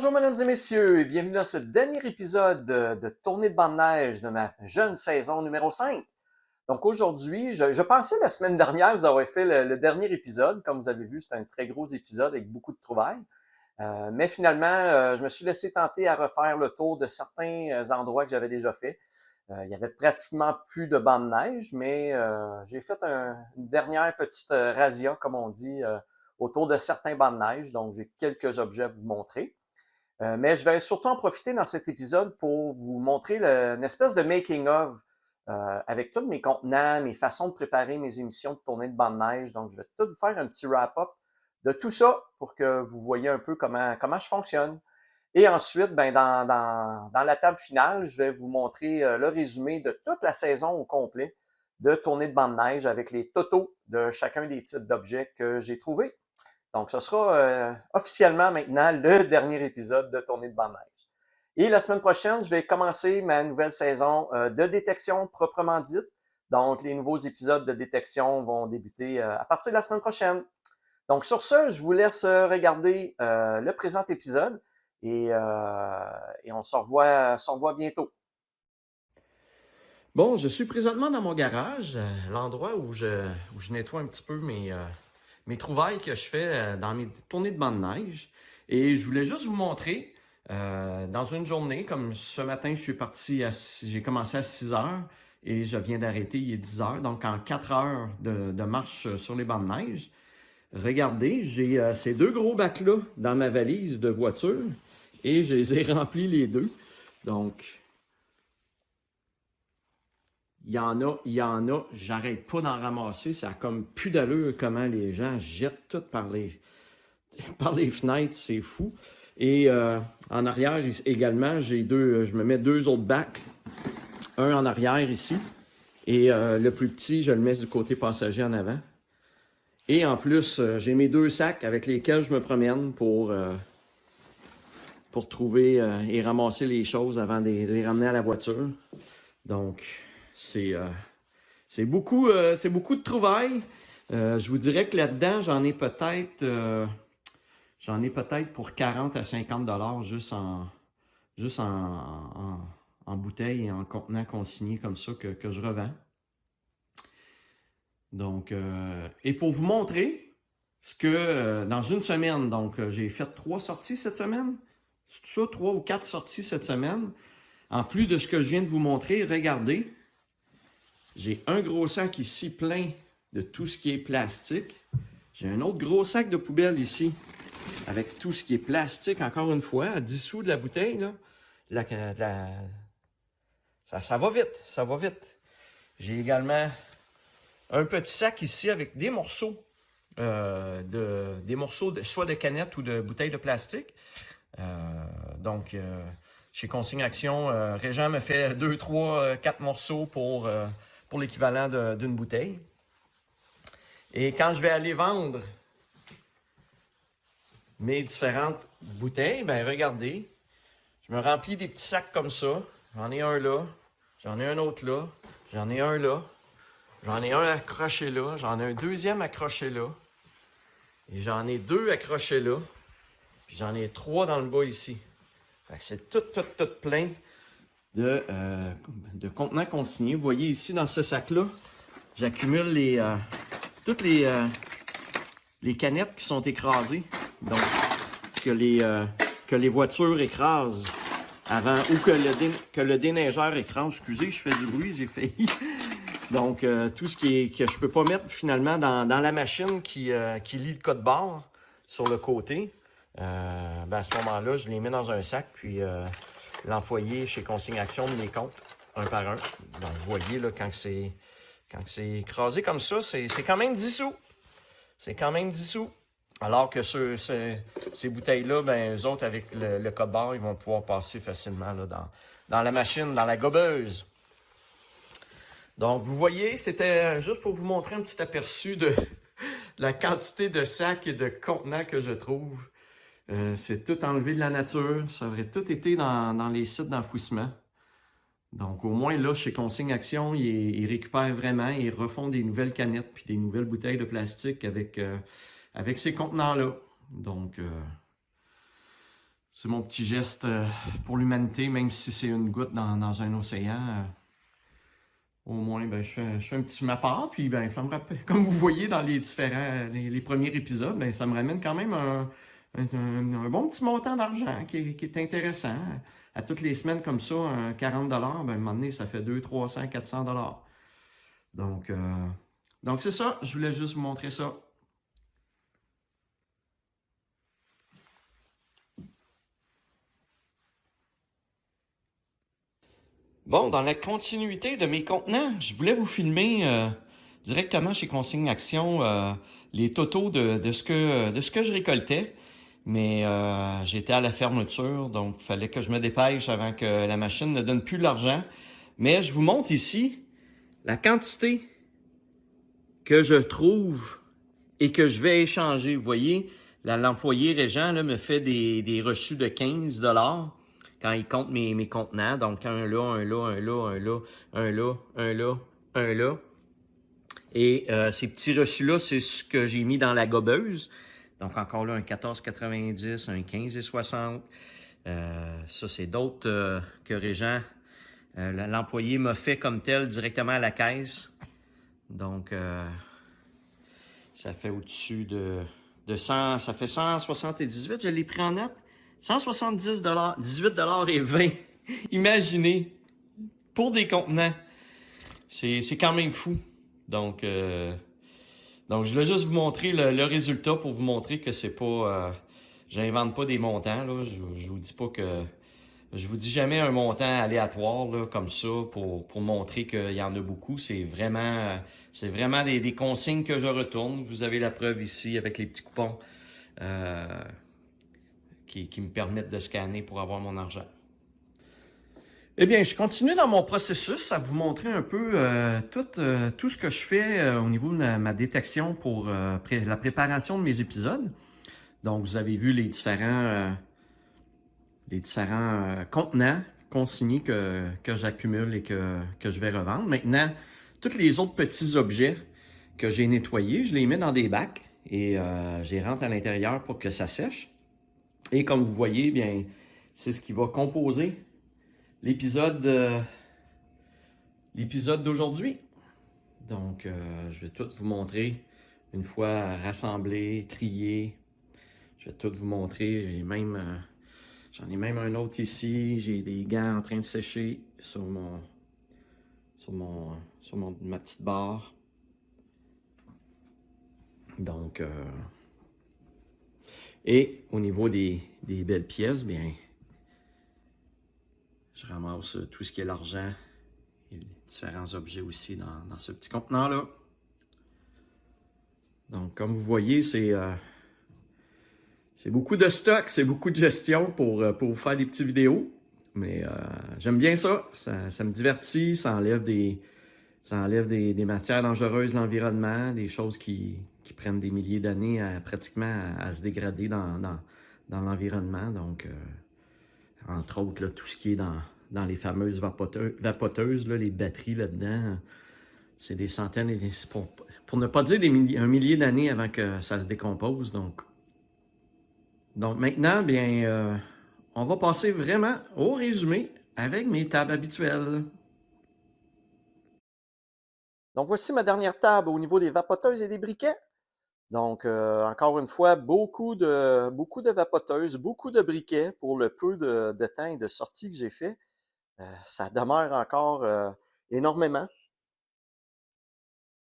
Bonjour mesdames et messieurs et bienvenue dans ce dernier épisode de Tournée de bande de neige de ma jeune saison numéro 5. Donc aujourd'hui, je pensais la semaine dernière vous avoir fait le dernier épisode. Comme vous avez vu, c'est un très gros épisode avec beaucoup de trouvailles. Mais finalement, je me suis laissé tenter à refaire le tour de certains endroits que j'avais déjà fait. Il y avait pratiquement plus de bande de neige, mais j'ai fait une dernière petite razzia, comme on dit, autour de certains bancs de neige. Donc j'ai quelques objets à vous montrer. Mais je vais surtout en profiter dans cet épisode pour vous montrer une espèce de making-of avec tous mes contenants, mes façons de préparer mes émissions de tournée de bande de neige. Donc, je vais tout vous faire un petit wrap-up de tout ça pour que vous voyez un peu comment je fonctionne. Et ensuite, ben, dans la table finale, je vais vous montrer le résumé de toute la saison au complet de tournée de bande de neige avec les totaux de chacun des types d'objets que j'ai trouvés. Donc, ce sera officiellement maintenant le dernier épisode de Tournée de bande de neige. Et la semaine prochaine, je vais commencer ma nouvelle saison de détection proprement dite. Donc, les nouveaux épisodes de détection vont débuter à partir de la semaine prochaine. Donc, sur ce, je vous laisse regarder le présent épisode et on se revoit bientôt. Bon, je suis présentement dans mon garage, l'endroit où je nettoie un petit peu mes trouvailles que je fais dans mes tournées de bande de neige. Et je voulais juste vous montrer, dans une journée, comme ce matin, j'ai commencé à 6 heures et je viens d'arrêter, il est 10 heures. Donc, en 4 heures de marche sur les bancs de neige, regardez, j'ai ces deux gros bacs-là dans ma valise de voiture et je les ai remplis les deux. Donc, il y en a, j'arrête pas d'en ramasser, ça a comme plus d'allure comment les gens jettent tout par les fenêtres, c'est fou. Et en arrière également, je me mets deux autres bacs, un en arrière ici, et le plus petit, je le mets du côté passager en avant. Et en plus, j'ai mes deux sacs avec lesquels je me promène pour trouver et ramasser les choses avant de les ramener à la voiture. Donc, c'est beaucoup de trouvailles. Je vous dirais que là-dedans, j'en ai peut-être pour 40 à 50 $ juste en bouteilles et en contenant consigné comme ça que je revends. Donc, et pour vous montrer ce que dans une semaine, donc j'ai fait 3 sorties cette semaine. C'est tout ça, 3 ou 4 sorties cette semaine. En plus de ce que je viens de vous montrer, regardez. J'ai un gros sac ici plein de tout ce qui est plastique. J'ai un autre gros sac de poubelle ici avec tout ce qui est plastique, encore une fois, à 10 sous de la bouteille. Là. Ça va vite, ça va vite. J'ai également un petit sac ici avec des morceaux, soit de canettes ou de bouteilles de plastique. Donc, chez Consigne Action, Régent me fait 2, 3, 4 morceaux pour l'équivalent d'une bouteille. Et quand je vais aller vendre mes différentes bouteilles, ben regardez, je me remplis des petits sacs comme ça. J'en ai un là, j'en ai un autre là, j'en ai un là, j'en ai un accroché là, j'en ai un deuxième accroché là, et j'en ai 2 accrochés là, puis j'en ai 3 dans le bas ici. Fait que c'est tout plein de contenants consignés. Vous voyez ici dans ce sac-là, j'accumule toutes les canettes qui sont écrasées. Donc, que les voitures écrasent avant, ou que le déneigeur écrase. Excusez, je fais du bruit, j'ai failli. Donc, tout ce que je peux pas mettre finalement dans la machine qui lit le code barre sur le côté, ben à ce moment-là, je les mets dans un sac, puis l'employé chez Consigne Action me les compte un par un. Donc, vous voyez, là, quand c'est écrasé comme ça, c'est quand même 10 sous. C'est quand même 10 sous. Alors que ces bouteilles-là, ben, eux autres, avec le code barre, ils vont pouvoir passer facilement là, dans la machine, dans la gobeuse. Donc, vous voyez, c'était juste pour vous montrer un petit aperçu de la quantité de sacs et de contenants que je trouve. C'est tout enlevé de la nature. Ça aurait tout été dans les sites d'enfouissement. Donc, au moins, là, chez Consigne Action, ils récupèrent vraiment, ils refont des nouvelles canettes puis des nouvelles bouteilles de plastique avec ces contenants-là. Donc, C'est mon petit geste pour l'humanité, même si c'est une goutte dans un océan. Au moins, ben, je fais un petit ma part, puis ben, ça me rappelle, comme vous voyez dans les les premiers épisodes, ben, ça me ramène quand même un bon petit montant d'argent qui est intéressant. À toutes les semaines comme ça, un 40$, ben, à un moment donné, ça fait 200, 300, 400$. Donc, donc c'est ça, je voulais juste vous montrer ça. Bon, dans la continuité de mes contenants, je voulais vous filmer directement chez Consigne Action les totaux de ce que je récoltais. Mais j'étais à la fermeture, donc il fallait que je me dépêche avant que la machine ne donne plus l'argent. Mais je vous montre ici la quantité que je trouve et que je vais échanger. Vous voyez, l'employé Régent là, me fait des reçus de 15$ quand il compte mes contenants. Donc, un là, un là, un là, un là, un là, un là, un là. Et ces petits reçus-là, c'est ce que j'ai mis dans la gobeuse. Donc, encore là, un 14,90, un 15,60. Ça, c'est d'autres que Régent, l'employé m'a fait comme tel directement à la caisse. Donc, ça fait au-dessus de 100, ça fait 178, je l'ai pris en note. 170$, 18,20$. Imaginez, pour des contenants, c'est quand même fou. Donc, je voulais juste vous montrer le résultat pour vous montrer que c'est pas... j'invente pas des montants, là. Je vous dis pas que... Je vous dis jamais un montant aléatoire là, comme ça pour montrer qu'il y en a beaucoup. C'est vraiment des consignes que je retourne. Vous avez la preuve ici avec les petits coupons qui me permettent de scanner pour avoir mon argent. Eh bien, je continue dans mon processus à vous montrer un peu tout ce que je fais au niveau de ma détection pour la préparation de mes épisodes. Donc, vous avez vu les différents contenants consignés que j'accumule et que je vais revendre. Maintenant, tous les autres petits objets que j'ai nettoyés, je les mets dans des bacs et je les rentre à l'intérieur pour que ça sèche. Et comme vous voyez, bien, c'est ce qui va composer l'épisode d'aujourd'hui. Donc, je vais tout vous montrer une fois rassemblé, trié. Je vais tout vous montrer. J'en ai même un autre ici. J'ai des gants en train de sécher sur ma petite barre. Donc, et au niveau des belles pièces, bien, je ramasse tout ce qui est l'argent et les différents objets aussi dans ce petit contenant-là. Donc, comme vous voyez, c'est beaucoup de stock, c'est beaucoup de gestion pour vous faire des petites vidéos. Mais j'aime bien ça. Ça me divertit, ça enlève des matières dangereuses de l'environnement, des choses qui prennent des milliers d'années pratiquement à se dégrader dans l'environnement. Donc, entre autres, là, tout ce qui est dans les fameuses vapoteuses, là, les batteries là-dedans, c'est des centaines, pour ne pas dire un millier d'années avant que ça se décompose. Donc maintenant, bien, on va passer vraiment au résumé avec mes tables habituelles. Donc, voici ma dernière table au niveau des vapoteuses et des briquets. Donc, encore une fois, beaucoup de vapoteuses, beaucoup de briquets pour le peu de temps et de sorties que j'ai fait. Ça demeure encore énormément.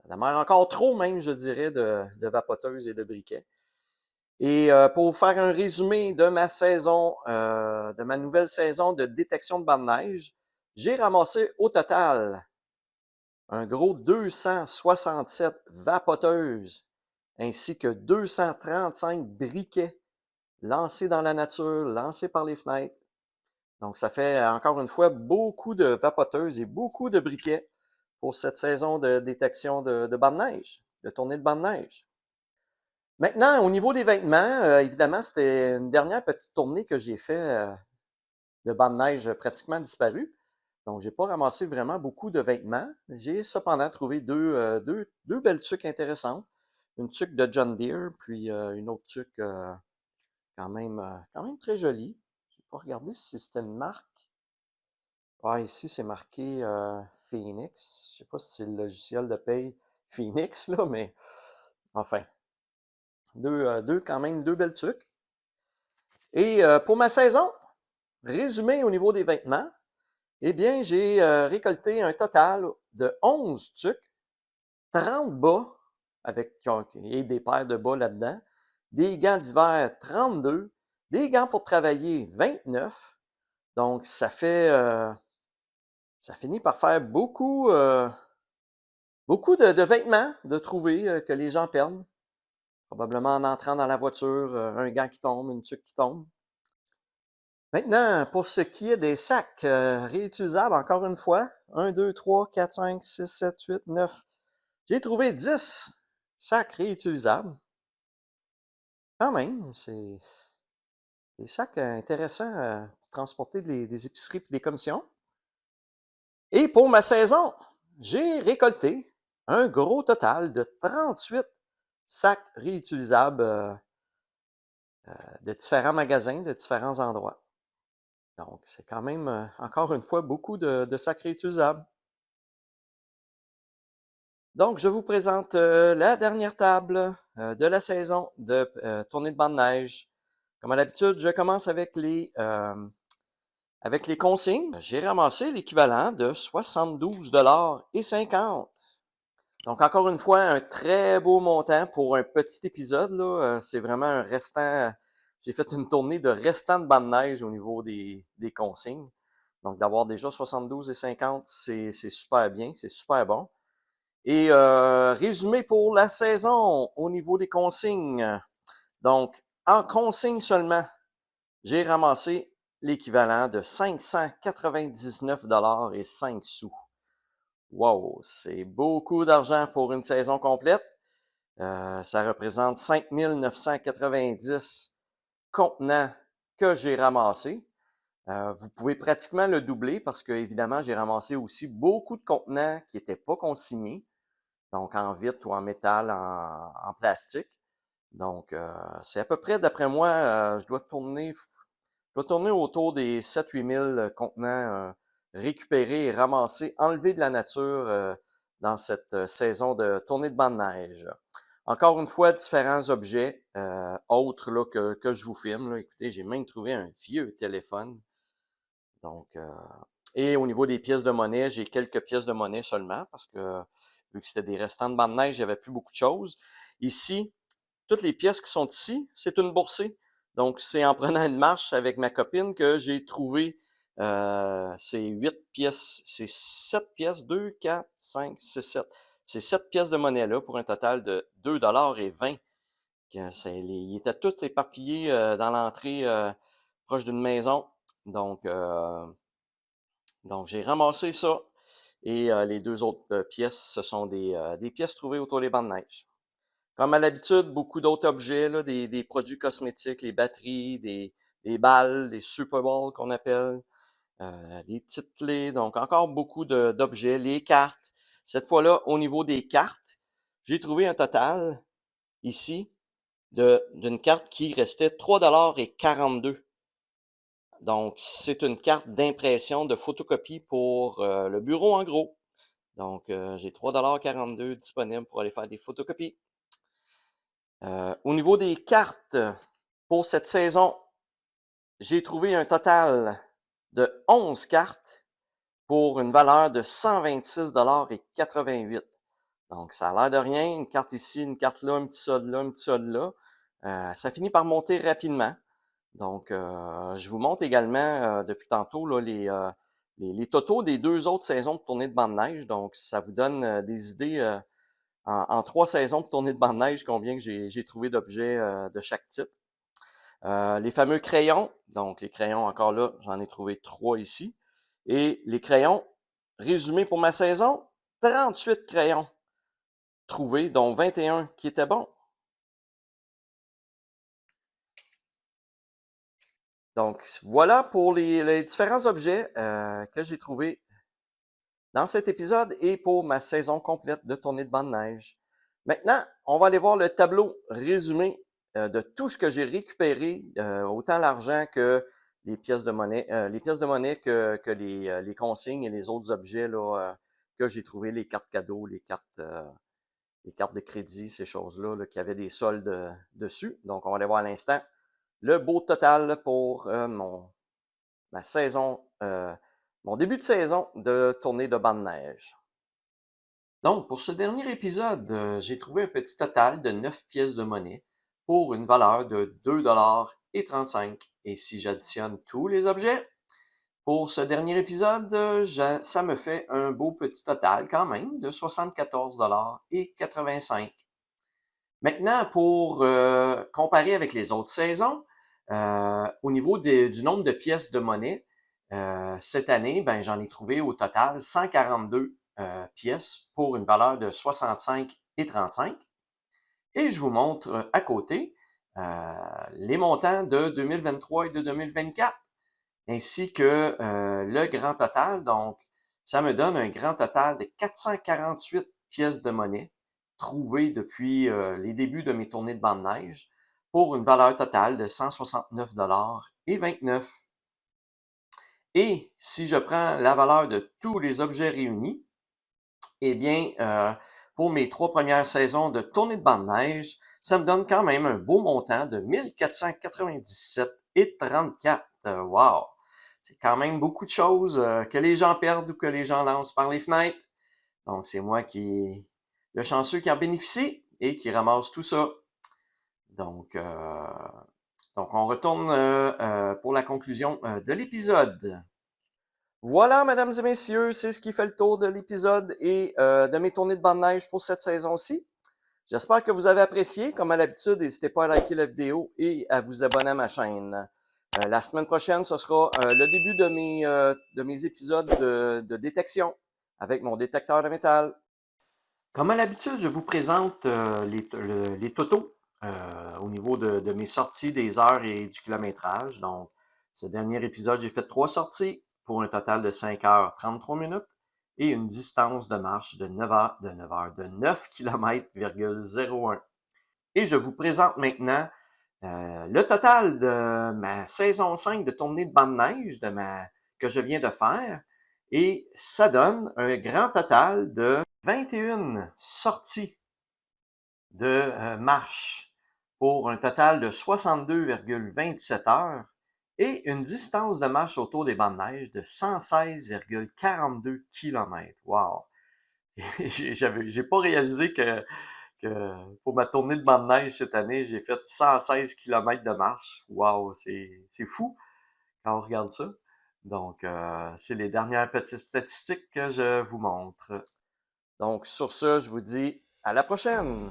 Ça demeure encore trop même, je dirais, de vapoteuses et de briquets. Et pour vous faire un résumé de ma saison, de ma nouvelle saison de détection de bancs de neige, j'ai ramassé au total un gros 267 vapoteuses ainsi que 235 briquets lancés dans la nature, lancés par les fenêtres. Donc, ça fait encore une fois beaucoup de vapoteuses et beaucoup de briquets pour cette saison de détection de bancs de neige, de tournée de bancs de neige. Maintenant, au niveau des vêtements, évidemment, c'était une dernière petite tournée que j'ai fait de bancs de neige pratiquement disparu. Donc, j'ai pas ramassé vraiment beaucoup de vêtements. J'ai cependant trouvé deux belles tuques intéressantes. Une tuque de John Deere, puis une autre tuque quand même très jolie. pas regardé si c'était une marque. Ah, ici, c'est marqué Phoenix. Je sais pas si c'est le logiciel de paye Phoenix, là, mais enfin. Quand même, deux belles trucs. Et pour ma saison, résumé au niveau des vêtements, eh bien, j'ai récolté un total de 11 tucs, 30 bas, et des paires de bas là-dedans, des gants d'hiver 32, des gants pour travailler 29. Donc, ça finit par faire beaucoup de vêtements de trouver que les gens perdent. Probablement en entrant dans la voiture, un gant qui tombe, une tuque qui tombe. Maintenant, pour ce qui est des sacs réutilisables, encore une fois, 1, 2, 3, 4, 5, 6, 7, 8, 9. J'ai trouvé 10 sacs réutilisables. Quand même, c'est des sacs intéressants pour transporter des épiceries et des commissions. Et pour ma saison, j'ai récolté un gros total de 38 sacs réutilisables de différents magasins, de différents endroits. Donc, c'est quand même, encore une fois, beaucoup de sacs réutilisables. Donc, je vous présente la dernière table de la saison de tournée de banc de neige. Comme à l'habitude, je commence avec les consignes. J'ai ramassé l'équivalent de 72,50 $. Donc, encore une fois, un très beau montant pour un petit épisode, là. C'est vraiment un restant. J'ai fait une tournée de restant de banc de neige au niveau des consignes. Donc, d'avoir déjà 72,50 $, c'est super bien, c'est super bon. Et résumé pour la saison au niveau des consignes. Donc, en consigne seulement, j'ai ramassé l'équivalent de 599,05 $. Wow, c'est beaucoup d'argent pour une saison complète. Ça représente 5 990 contenants que j'ai ramassés. Vous pouvez pratiquement le doubler parce que, évidemment, j'ai ramassé aussi beaucoup de contenants qui n'étaient pas consignés, donc en vitre ou en métal, en plastique. Donc, c'est à peu près, d'après moi, je dois tourner autour des 7-8 000 contenants récupérés et ramassés, enlevés de la nature dans cette saison de tournée de banc de neige. Encore une fois, différents objets autres là, que je vous filme. Là. Écoutez, j'ai même trouvé un vieux téléphone. Donc, et au niveau des pièces de monnaie, j'ai quelques pièces de monnaie seulement parce que vu que c'était des restants de banc de neige, il n'y avait plus beaucoup de choses. Ici, toutes les pièces qui sont ici, c'est une boursée. Donc, c'est en prenant une marche avec ma copine que j'ai trouvé ces 8 pièces, c'est 7 pièces, 2, 4, 5, 6, 7. C'est 7 pièces de monnaie-là pour un total de 2,20 $. Ils étaient tous éparpillés dans l'entrée proche d'une maison. Donc, j'ai ramassé ça. Et les deux autres pièces, ce sont des pièces trouvées autour des bancs de neige. Comme à l'habitude, beaucoup d'autres objets, là, des produits cosmétiques, les batteries, des balles, des Super Balls qu'on appelle, des petites clés. Donc, encore beaucoup d'objets. Les cartes. Cette fois-là, au niveau des cartes, j'ai trouvé un total, ici, d'une carte qui restait 3,42 $. Donc, c'est une carte d'impression de photocopie pour le bureau en gros. Donc, j'ai 3,42 $ disponibles pour aller faire des photocopies. Au niveau des cartes, pour cette saison, j'ai trouvé un total de 11 cartes pour une valeur de 126,88 $. Donc, ça a l'air de rien. Une carte ici, une carte là, un petit solde là, un petit solde là. Ça finit par monter rapidement. Donc, je vous montre également depuis tantôt là, les totaux des deux autres saisons de tournée de banc de neige. Donc, ça vous donne des idées en 3 saisons de tournée de banc de neige, combien que j'ai trouvé d'objets de chaque type. Les fameux crayons. Donc, les crayons, encore là, j'en ai trouvé 3 ici. Et les crayons, résumé pour ma saison, 38 crayons trouvés, dont 21 qui étaient bons. Donc, voilà pour les différents objets que j'ai trouvés dans cet épisode et pour ma saison complète de tournée de banc de neige. Maintenant, on va aller voir le tableau résumé de tout ce que j'ai récupéré, autant l'argent que les pièces de monnaie que les consignes et les autres objets là, que j'ai trouvés, les cartes cadeaux, les cartes de crédit, ces choses-là, là, qui avaient des soldes dessus. Donc, on va aller voir à l'instant le beau total pour ma saison, mon début de saison de tournée de banc de neige. Donc, pour ce dernier épisode, j'ai trouvé un petit total de 9 pièces de monnaie pour une valeur de 2,35 $. Et si j'additionne tous les objets, pour ce dernier épisode, ça me fait un beau petit total quand même de 74,85 $. Maintenant, pour comparer avec les autres saisons, au niveau du nombre de pièces de monnaie, cette année, ben, j'en ai trouvé au total 142 pièces pour une valeur de 65,35 $. Et je vous montre à côté les montants de 2023 et de 2024, ainsi que le grand total. Donc, ça me donne un grand total de 448 pièces de monnaie trouvées depuis les débuts de mes tournées de banc de neige pour une valeur totale de 169,29 $. Et si je prends la valeur de tous les objets réunis, eh bien, pour mes 3 premières saisons de tournée de banc de neige, ça me donne quand même un beau montant de 1497,34 $. Wow! C'est quand même beaucoup de choses que les gens perdent ou que les gens lancent par les fenêtres. Donc, c'est moi qui le chanceux qui en bénéficie et qui ramasse tout ça. Donc, on retourne pour la conclusion de l'épisode. Voilà, mesdames et messieurs, c'est ce qui fait le tour de l'épisode et de mes tournées de banc de neige pour cette saison-ci. J'espère que vous avez apprécié. Comme à l'habitude, n'hésitez pas à liker la vidéo et à vous abonner à ma chaîne. La semaine prochaine, ce sera le début de mes épisodes de détection avec mon détecteur de métal. Comme à l'habitude, je vous présente les totaux au niveau de mes sorties, des heures et du kilométrage. Donc, ce dernier épisode, j'ai fait 3 sorties pour un total de 5h33 minutes et une distance de marche de 9 km,01 km. Et je vous présente maintenant le total de ma saison 5 de tournée de banc de neige que je viens de faire. Et ça donne un grand total de 21 sorties de marche pour un total de 62,27 heures et une distance de marche autour des bancs de neige de 116,42 km. Wow! J'ai pas réalisé que pour ma tournée de banc de neige cette année, j'ai fait 116 km de marche. Wow, c'est fou quand on regarde ça. Donc, c'est les dernières petites statistiques que je vous montre. Donc, sur ce, je vous dis à la prochaine!